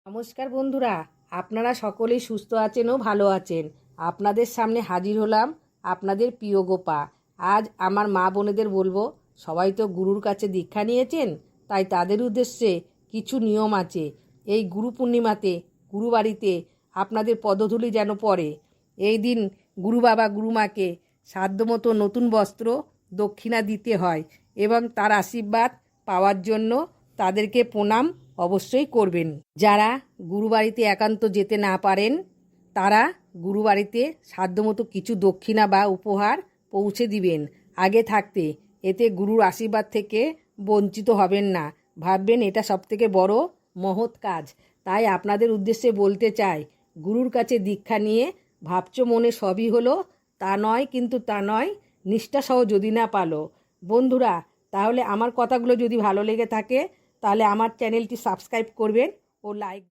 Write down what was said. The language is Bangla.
নমস্কার বন্ধুরা, আপনারা সকলেই সুস্থ আছেন ও ভালো আছেন। আপনাদের সামনে হাজির হলাম আপনাদের প্রিয় গোপা। আজ আমার মা বোনেদের বলবো, সবাই তো গুরুর কাছে দীক্ষা নিয়েছেন, তাই তাদের উদ্দেশ্যে কিছু নিয়ম আছে। এই গুরু পূর্ণিমাতে গুরু বাড়িতে আপনাদের পদধূলি যেন পড়ে। এই দিন গুরু বাবা গুরুমাকে সাধ্যমতো নতুন বস্ত্র দক্ষিণা দিতে হয় এবং তার আশীর্বাদ পাওয়ার জন্য তাদেরকে প্রণাম অবশ্যই করবেন। যারা গুরুবাড়িতে একান্ত যেতে না পারেন তারা গুরুবাড়িতে সাধ্যমতো কিছু দক্ষিণা বা উপহার পৌঁছে দিবেন আগে থাকতে। এতে গুরুর আশীর্বাদ থেকে বঞ্চিত হবেন না, ভাববেন এটা সবথেকে বড় মহৎ কাজ। তাই আপনাদের উদ্দেশ্যে বলতে চাই, গুরুর কাছে দীক্ষা নিয়ে ভাবছো মনে সবই হলো, তা নয়, কিন্তু তা নয়, নিষ্ঠাসহ যদি না পালো। বন্ধুরা, তাহলে আমার কথাগুলো যদি ভালো লেগে থাকে তাহলে আমার চ্যানেলটি সাবস্ক্রাইব করবেন ও লাইক